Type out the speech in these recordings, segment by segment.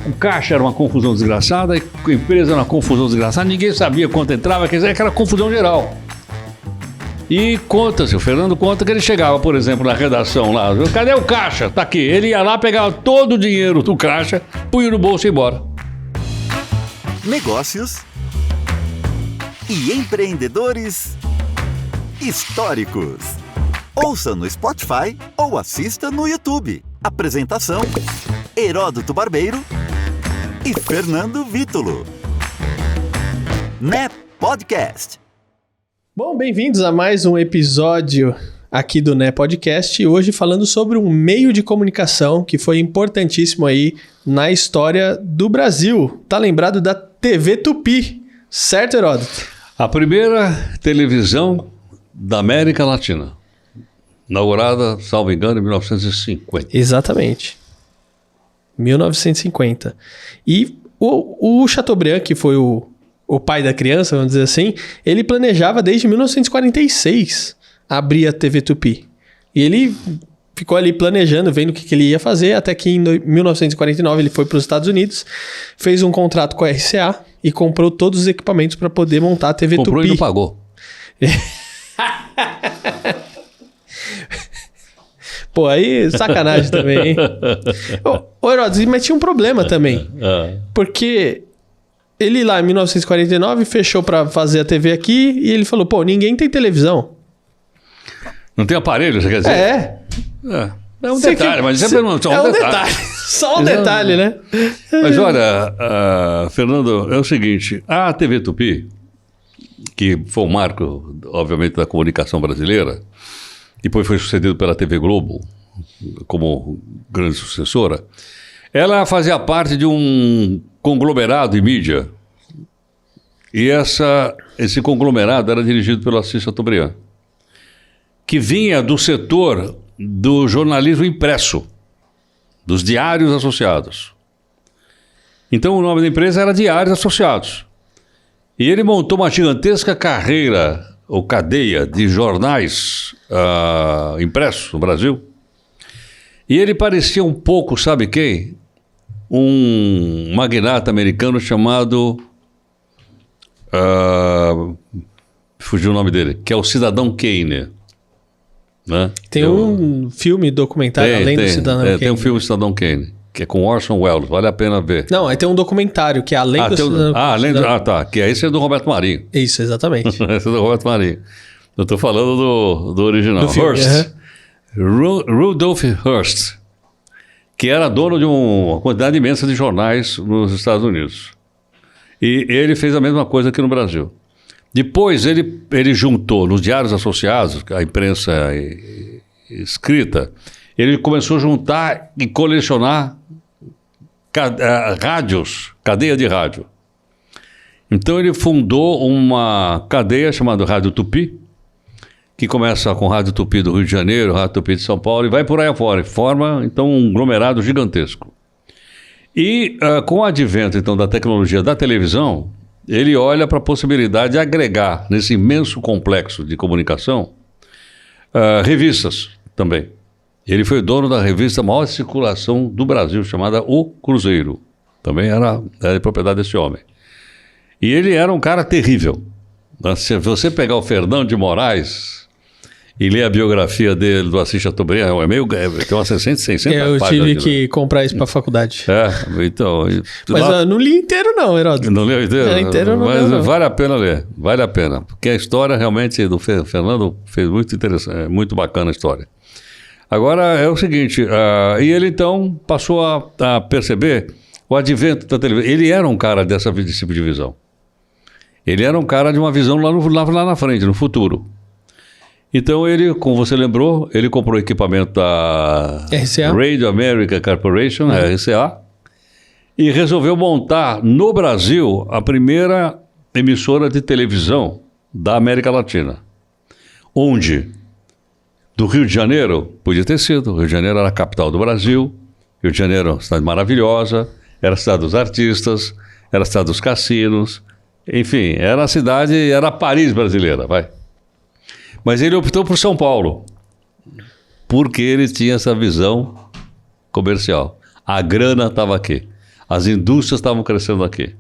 O caixa era uma confusão desgraçada, a empresa era uma confusão desgraçada, ninguém sabia quanto entrava, quer dizer, aquela confusão geral. E conta-se, o Fernando conta que ele chegava, por exemplo, na redação lá, cadê o caixa? Tá aqui. Ele ia lá, pegava todo o dinheiro do caixa, punha no bolso e ia embora. Negócios e empreendedores históricos. Ouça no Spotify ou assista no YouTube. Apresentação: Heródoto Barbeiro e Fernando Vítulo. NE Podcast. Bom, bem-vindos a mais um episódio aqui do NE Podcast, hoje falando sobre um meio de comunicação que foi importantíssimo aí na história do Brasil. Tá lembrado da TV Tupi, certo, Heródoto? A primeira televisão da América Latina, inaugurada, salvo engano, em 1950. Exatamente, 1950. E o Chateaubriand, que foi o pai da criança, vamos dizer assim, ele planejava desde 1946 abrir a TV Tupi. E ele ficou ali planejando, vendo o que ele ia fazer, até que em 1949 ele foi para os Estados Unidos, fez um contrato com a RCA e comprou todos os equipamentos para poder montar a TV Tupi. Comprou e não pagou. Pô, aí sacanagem também, hein? Ô, Heródoto, mas tinha um problema também. Porque ele lá em 1949 fechou para fazer a TV aqui e ele falou, pô, ninguém tem televisão. Não tem aparelho, você quer dizer? É um detalhe, mas isso é um detalhe. Só um detalhe, né? Mas olha, Fernando, é o seguinte, a TV Tupi, que foi um marco, obviamente, da comunicação brasileira, depois foi sucedido pela TV Globo como grande sucessora, ela fazia parte de um conglomerado de mídia. E esse conglomerado era dirigido pelo Assis Chateaubriand, que vinha do setor do jornalismo impresso, dos diários associados. Então o nome da empresa era Diários Associados. E ele montou uma gigantesca carreira ou cadeia de jornais impressos no Brasil. E ele parecia um pouco, sabe quem? Um magnata americano chamado... fugiu o nome dele, que é o Cidadão Kane. Né? Tem um filme documentário além do Cidadão Kane. Tem um filme Cidadão Kane, que é com Orson Welles, vale a pena ver. Não, aí tem um documentário que é além do Cidadão Kane. Tá, que esse é do Roberto Marinho. Isso, exatamente. Esse é do Roberto Marinho. Eu tô falando do original. Do filme, Hearst. Rudolph Hearst, que era dono de uma quantidade imensa de jornais nos Estados Unidos. E ele fez a mesma coisa aqui no Brasil. Depois ele juntou nos diários associados, a imprensa escrita, ele começou a juntar e colecionar rádios, cadeia de rádio. Então ele fundou uma cadeia chamada Rádio Tupi, que começa com Rádio Tupi do Rio de Janeiro, Rádio Tupi de São Paulo, e vai por aí afora, e forma então um aglomerado gigantesco. E com o advento então da tecnologia da televisão, ele olha para a possibilidade de agregar nesse imenso complexo de comunicação revistas também. Ele foi dono da revista maior circulação do Brasil, chamada O Cruzeiro. Também era de propriedade desse homem. E ele era um cara terrível. Se você pegar o Fernando de Moraes e ler a biografia dele, do Assis Chateaubriand, tem umas 600 eu páginas. Tive que comprar isso para a faculdade. Então... Mas eu não li inteiro não, Heródoto. Não leu inteiro? Inteiro não Mas não. Vale a pena ler, vale a pena. Porque a história realmente do Fernando fez muito interessante, muito bacana a história. Agora é o seguinte, e ele então passou a perceber o advento da televisão. Ele era um cara desse tipo de visão. Ele era um cara de uma visão lá na frente, no futuro. Então ele, como você lembrou, ele comprou equipamento da RCA. Radio America Corporation, RCA, e resolveu montar no Brasil a primeira emissora de televisão da América Latina. Onde? Do Rio de Janeiro? Podia ter sido. O Rio de Janeiro era a capital do Brasil, Rio de Janeiro é uma cidade maravilhosa, era a cidade dos artistas, era a cidade dos cassinos, enfim, era a cidade, era a Paris brasileira, vai. Mas ele optou por São Paulo, porque ele tinha essa visão comercial. A grana estava aqui. As indústrias estavam crescendo aqui,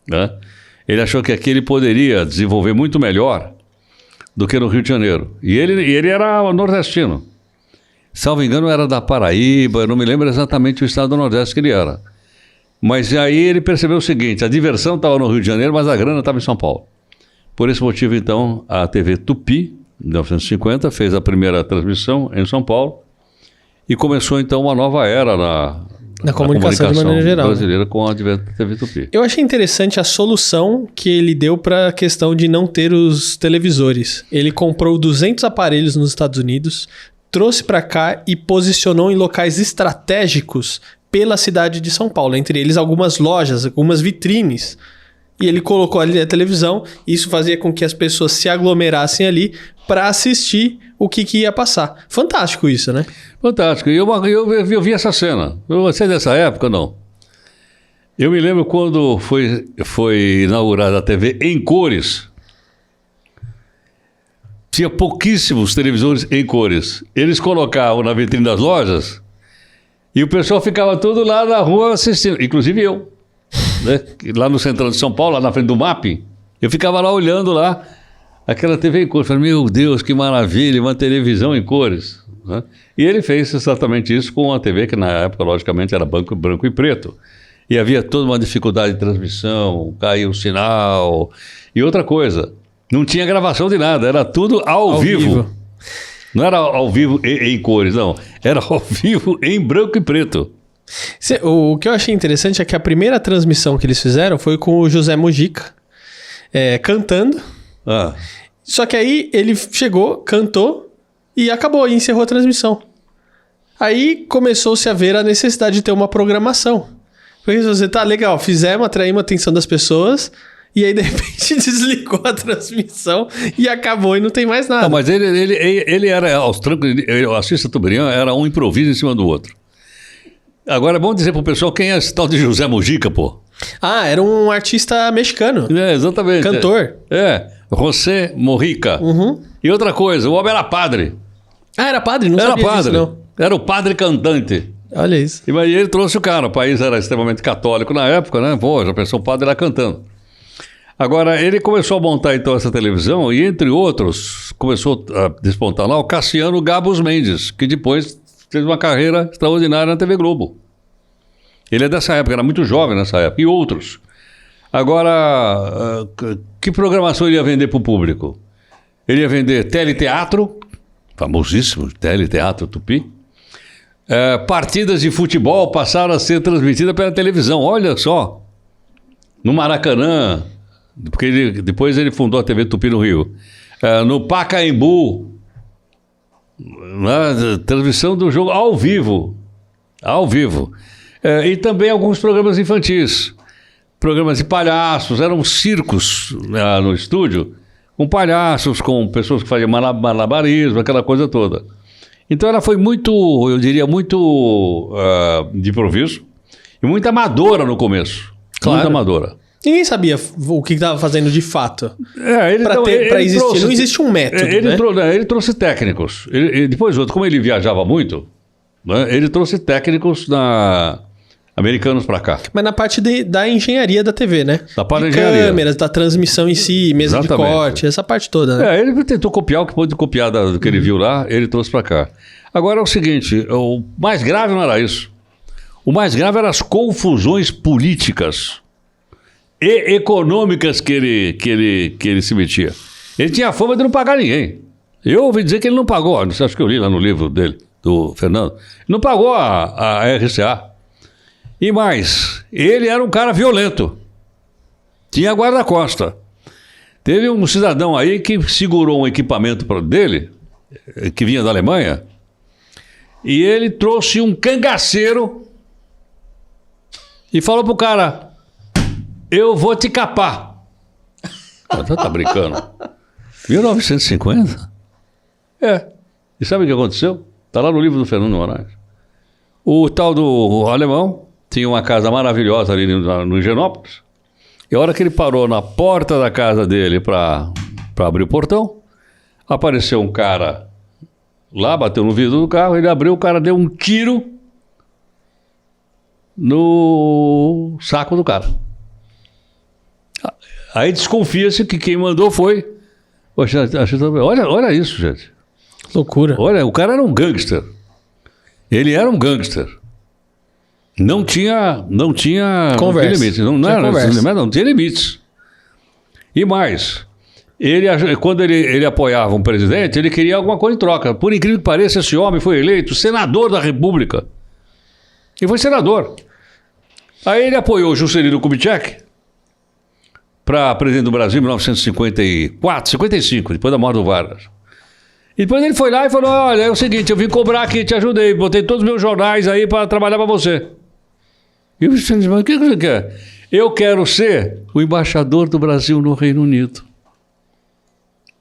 né? Ele achou que aqui ele poderia desenvolver muito melhor do que no Rio de Janeiro. E ele era nordestino. Salvo engano, era da Paraíba, eu não me lembro exatamente o estado do Nordeste que ele era. Mas aí ele percebeu o seguinte, a diversão estava no Rio de Janeiro, mas a grana estava em São Paulo. Por esse motivo, então, a TV Tupi, em 1950, fez a primeira transmissão em São Paulo e começou, então, uma nova era na comunicação de maneira geral, brasileira, com a advento da TV Tupi. Eu achei interessante a solução que ele deu para a questão de não ter os televisores. Ele comprou 200 aparelhos nos Estados Unidos, trouxe para cá e posicionou em locais estratégicos pela cidade de São Paulo. Entre eles, algumas lojas, algumas vitrines. E ele colocou ali a televisão, e isso fazia com que as pessoas se aglomerassem ali para assistir o que ia passar. Fantástico isso, né? Fantástico. E eu vi essa cena. Você é dessa época, não? Eu me lembro quando foi inaugurada a TV em cores. Tinha pouquíssimos televisores em cores. Eles colocavam na vitrine das lojas e o pessoal ficava todo lá na rua assistindo, inclusive eu. Né? Lá no centrão de São Paulo, lá na frente do MAP, eu ficava lá olhando lá aquela TV em cores. Falei, meu Deus, que maravilha, uma televisão em cores. Né? E ele fez exatamente isso com uma TV que na época, logicamente, era branco e preto. E havia toda uma dificuldade de transmissão, caía o sinal. E outra coisa, não tinha gravação de nada, era tudo ao vivo. Não era ao vivo em cores, não. Era ao vivo em branco e preto. O que eu achei interessante é que a primeira transmissão que eles fizeram foi com o José Mujica cantando. Só que aí ele chegou, cantou e acabou, e encerrou a transmissão. Aí começou-se a ver a necessidade de ter uma programação. Porque você tá legal, fizemos, atraímos a atenção das pessoas, e aí de repente desligou a transmissão e acabou e não tem mais nada. Não, mas ele era aos trancos, o Assis Chateaubriand era um improviso em cima do outro. Agora é bom dizer pro pessoal quem é esse tal de José Mujica, pô. Era um artista mexicano. Exatamente. Cantor. José Mujica. Uhum. E outra coisa, o homem era padre. Era padre? Não sabia disso, não. Era o padre cantante. Olha isso. E aí ele trouxe o cara, o país era extremamente católico na época, né? Pô, já pensou o padre lá cantando. Agora, ele começou a montar então essa televisão e, entre outros, começou a despontar lá o Cassiano Gabos Mendes, que depois fez uma carreira extraordinária na TV Globo. Ele é dessa época, era muito jovem nessa época, e outros. Agora, que programação ele ia vender para o público? Ele ia vender teleteatro, famosíssimo teleteatro Tupi. Partidas de futebol passaram a ser transmitidas pela televisão, olha só. No Maracanã, porque depois ele fundou a TV Tupi no Rio. No Pacaembu, na transmissão do jogo ao vivo. E também alguns programas infantis, programas de palhaços, eram circos no estúdio, com palhaços, com pessoas que faziam malabarismo, aquela coisa toda. Então ela foi muito, eu diria, muito de improviso e muito amadora no começo. Claro. Muito amadora. Ninguém sabia o que estava fazendo de fato. Para existir. Trouxe, não existe um método, ele trouxe técnicos. Depois, como ele viajava muito, né, ele trouxe técnicos americanos para cá. Mas na parte da engenharia da TV, né? Da parte da engenharia. Câmeras, da transmissão em si, mesa de corte, essa parte toda, né? Ele tentou copiar o que pôde copiar do que ele viu lá, ele trouxe para cá. Agora é o seguinte, o mais grave não era isso. O mais grave eram as confusões políticas e econômicas que ele se metia. Ele tinha a fama de não pagar ninguém. Eu ouvi dizer que ele não pagou, não sei, acho que eu li lá no livro dele, do Fernando, não pagou a RCA. E mais, ele era um cara violento. Tinha guarda-costa. Teve um cidadão aí que segurou um equipamento dele, que vinha da Alemanha, e ele trouxe um cangaceiro e falou pro cara: eu vou te capar. Você tá brincando? 1950? E sabe o que aconteceu? Tá lá no livro do Fernando Moraes. O tal do alemão tinha uma casa maravilhosa ali no Higienópolis. E a hora que ele parou na porta da casa dele para abrir o portão, apareceu um cara lá, bateu no vidro do carro, ele abriu, o cara deu um tiro no saco do cara. Aí desconfia-se que quem mandou foi... Poxa, olha isso, gente. Loucura. Olha, o cara era um gangster. Ele era um gangster. Não tinha Conversa. limites. Não tinha limites. E mais, quando ele apoiava um presidente, ele queria alguma coisa em troca. Por incrível que pareça, esse homem foi eleito senador da República. E foi senador. Aí ele apoiou Juscelino Kubitschek para presidente do Brasil em 1954, 55, depois da morte do Vargas. E depois ele foi lá e falou, olha, é o seguinte, eu vim cobrar aqui, te ajudei, botei todos os meus jornais aí para trabalhar para você. E eu disse, mas o que você quer? Eu quero ser o embaixador do Brasil no Reino Unido.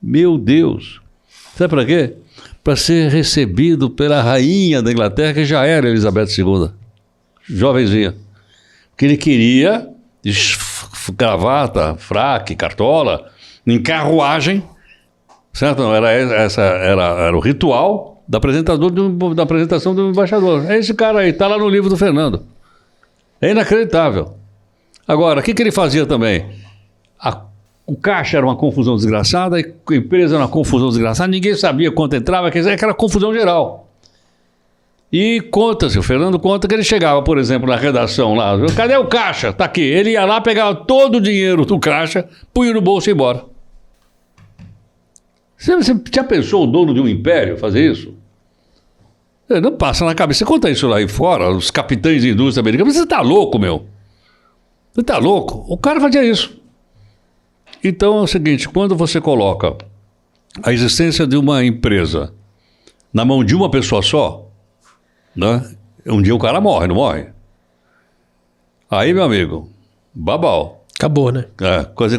Meu Deus! Sabe para quê? Para ser recebido pela rainha da Inglaterra, que já era Elizabeth II, jovenzinha. Porque ele queria gravata, fraque, cartola, em carruagem, certo? Não, era o ritual da apresentação do embaixador. É esse cara aí, está lá no livro do Fernando. É inacreditável. Agora, o que ele fazia também? O caixa era uma confusão desgraçada, a empresa era uma confusão desgraçada, ninguém sabia quanto entrava, quer dizer, aquela confusão geral. E o Fernando conta que ele chegava, por exemplo, na redação lá, cadê o caixa? Tá aqui. Ele ia lá, pegava todo o dinheiro do caixa, punha no bolso e ia embora. Você já pensou o dono de um império fazer isso? Não passa na cabeça. Você conta isso lá aí fora, os capitães de indústria americana, você tá louco, meu? Você tá louco? O cara fazia isso. Então é o seguinte, quando você coloca a existência de uma empresa na mão de uma pessoa só, né? Um dia o cara morre, não morre? Aí, meu amigo, babau. Acabou, né?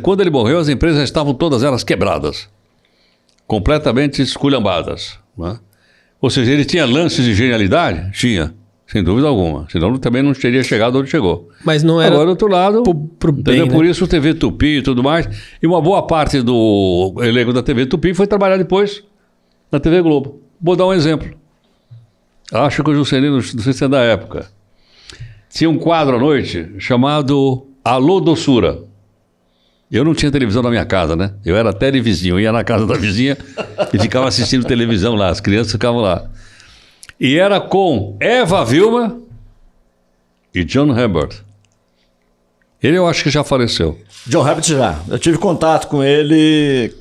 Quando ele morreu, as empresas estavam todas elas quebradas, completamente esculhambadas, né? Ou seja, ele tinha lances de genialidade? Tinha, sem dúvida alguma. Senão também não teria chegado onde chegou. Mas não era... Agora, do outro lado, pro bem, né? Por isso o TV Tupi e tudo mais. E uma boa parte do elenco da TV Tupi foi trabalhar depois na TV Globo. Vou dar um exemplo. Acho que o Juscelino, não sei se é da época, tinha um quadro à noite chamado Alô Doçura. Eu não tinha televisão na minha casa, né? Eu era televizinho, eu ia na casa da vizinha e ficava assistindo televisão lá, as crianças ficavam lá. E era com Eva Vilma e John Herbert. Ele eu acho que já faleceu. John Herbert já. Eu tive contato com ele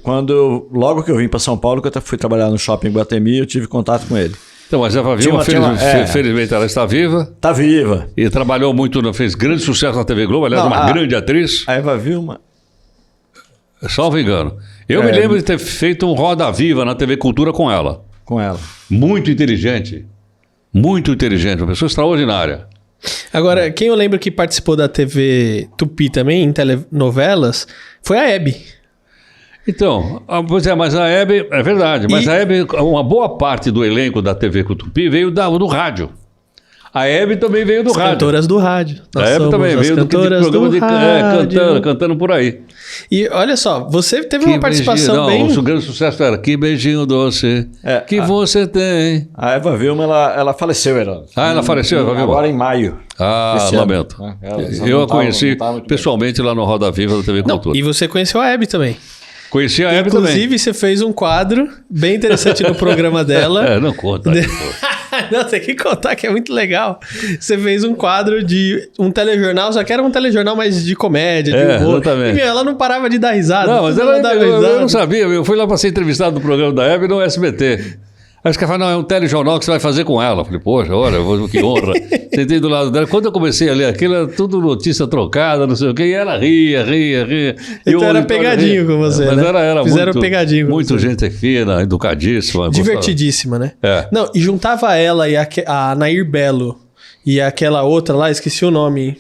logo que eu vim para São Paulo, que eu fui trabalhar no Shopping Guatemi, eu tive contato com ele. Então, mas a Eva Vilma, felizmente, ela está viva. Está viva. E trabalhou muito, fez grande sucesso na TV Globo, aliás, uma grande atriz. A Eva Vilma... Salvo engano. Eu me lembro de ter feito um Roda Viva na TV Cultura com ela. Com ela. Muito inteligente, uma pessoa extraordinária. Agora, quem eu lembro que participou da TV Tupi também, em telenovelas, foi a Hebe. Então, pois é, mas a Hebe, é verdade, mas a Hebe, uma boa parte do elenco da TV Tupi veio do rádio. A Hebe também veio do rádio. Cantoras do rádio. A Hebe também veio do programa cantando por aí. E olha só, você teve uma participação bem... O grande sucesso era Que beijinho doce que você tem. A Eva Vilma, ela faleceu, Heródoto. Ela faleceu? Eva Vilma? Agora em maio. Lamento. Eu a conheci pessoalmente lá no Roda Viva da TV Cultura. E você conheceu a Hebe também. Conheci a Hebe também. Inclusive, você fez um quadro bem interessante no programa dela. Não conta. Não, tem que contar que é muito legal. Você fez um quadro de um telejornal, só que era um telejornal mais de comédia, de humor. Exatamente. E, ela não parava de dar risada. Não, mas eu não sabia. Eu fui lá para ser entrevistado no programa da Hebe no SBT. Aí os caras falaram, não, é um telejornal que você vai fazer com ela. Eu falei, poxa, olha, que honra. Sentei do lado dela. Quando eu comecei a ler aquilo, era tudo notícia trocada, não sei o quê. E ela ria. Então era pegadinho com você, mas né? Era Fizeram pegadinho com muito você. Gente fina, educadíssima. Divertidíssima, né? É. Não, e juntava ela e a Nair Belo e aquela outra lá, esqueci o nome.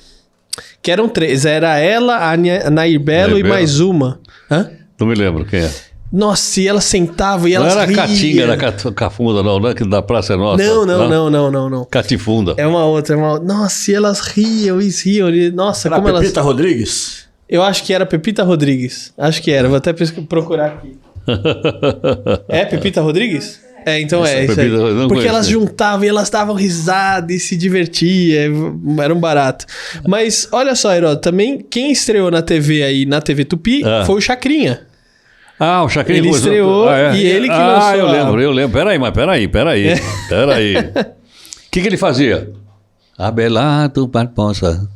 Que eram três. Era ela, a Nair Belo e mais uma. Hã? Não me lembro quem é. Nossa, e ela sentava e ela não era riam. Catinga da Cafunda, não é que da Praça é Nossa. Não. Catifunda. É uma outra. Nossa, e elas riam. Nossa, era como elas... Pepita Rodrigues? Eu acho que era Pepita Rodrigues. Acho que era, vou até procurar aqui. É Pepita Rodrigues? Então isso bebida, eu aí. não Porque conheço. elas juntavam e elas davam risada e se divertiam. Era um barato. Mas olha só, Heródoto, também quem estreou na TV aí, na TV Tupi, foi o Chacrinha. Ah, o Chacrinha Ele estreou e ele que lançou. eu lembro. Peraí. O que ele fazia? Abelardo Barbosa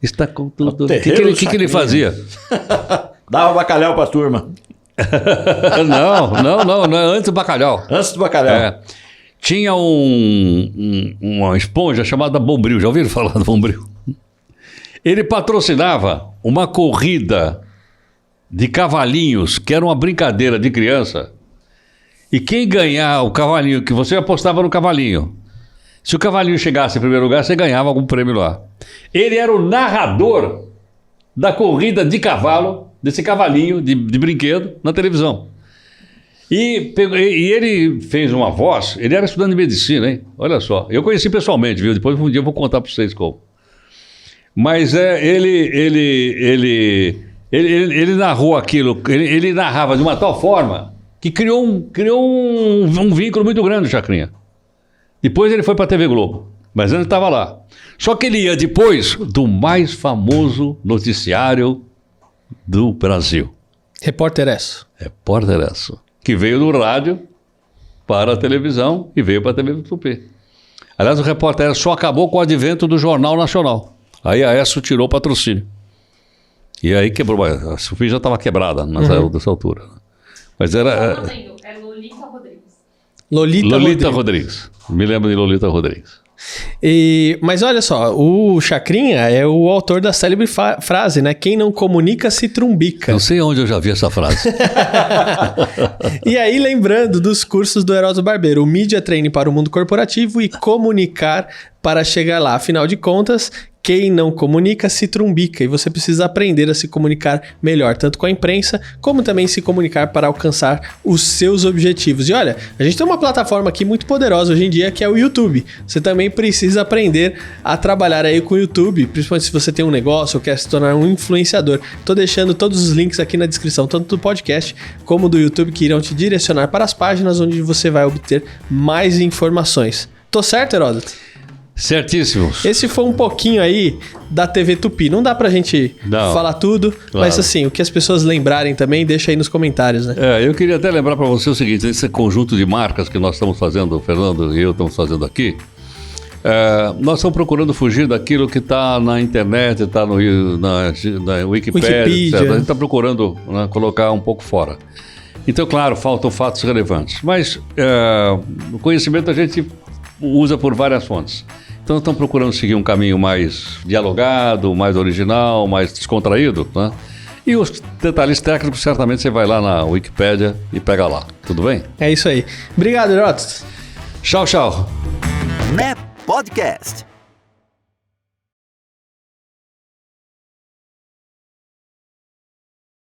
está com tudo. O que ele fazia? Dava bacalhau pra turma. Não, antes do bacalhau. Antes do bacalhau. Tinha uma esponja chamada Bombril. Já ouviram falar do Bombril? Ele patrocinava uma corrida de cavalinhos, que era uma brincadeira de criança. E quem ganhar o cavalinho, que você apostava no cavalinho. Se o cavalinho chegasse em primeiro lugar, você ganhava algum prêmio lá. Ele era o narrador da corrida de cavalo, desse cavalinho de brinquedo, na televisão. E ele fez uma voz, ele era estudante de medicina, hein? Olha só, eu conheci pessoalmente, viu? Depois um dia eu vou contar para vocês como. Mas ele narrou aquilo, ele narrava de uma tal forma que criou um vínculo muito grande, Chacrinha. Depois ele foi para a TV Globo, mas antes estava lá. Só que ele ia depois do mais famoso noticiário do Brasil. Repórter Esso. Repórter Esso, que veio do rádio para a televisão e veio para a TV Tupi. Aliás, o Repórter Esso só acabou com o advento do Jornal Nacional. Aí a Esso tirou o patrocínio. E aí quebrou. A Tupi já estava quebrada nessa altura. Mas era... É Lolita Rodrigues. Lolita Rodrigues. Me lembro de Lolita Rodrigues. Mas olha só, o Chacrinha é o autor da célebre frase, né? Quem não comunica se trumbica. Não sei onde eu já vi essa frase. E aí, lembrando dos cursos do Heródoto Barbeiro, o Media Training para o mundo corporativo e comunicar para chegar lá. Afinal de contas, quem não comunica se trumbica e você precisa aprender a se comunicar melhor, tanto com a imprensa, como também se comunicar para alcançar os seus objetivos. E olha, a gente tem uma plataforma aqui muito poderosa hoje em dia, que é o YouTube. Você também precisa aprender a trabalhar aí com o YouTube, principalmente se você tem um negócio ou quer se tornar um influenciador. Tô deixando todos os links aqui na descrição, tanto do podcast como do YouTube, que irão te direcionar para as páginas onde você vai obter mais informações. Tô certo, Heródoto? Certíssimos. Esse foi um pouquinho aí da TV Tupi. Não dá pra gente falar tudo, mas assim, o que as pessoas lembrarem também, deixa aí nos comentários, né? Eu queria até lembrar para você o seguinte, esse conjunto de marcas que nós estamos fazendo, o Fernando e eu estamos fazendo aqui, nós estamos procurando fugir daquilo que está na internet, está na Wikipedia, etc. A gente está procurando, né, colocar um pouco fora. Então, claro, faltam fatos relevantes, mas o conhecimento a gente usa por várias fontes. Então, estamos procurando seguir um caminho mais dialogado, mais original, mais descontraído, né? E os detalhes técnicos, certamente você vai lá na Wikipédia e pega lá. Tudo bem? É isso aí. Obrigado, Heródoto. Tchau, tchau. NEP Podcast.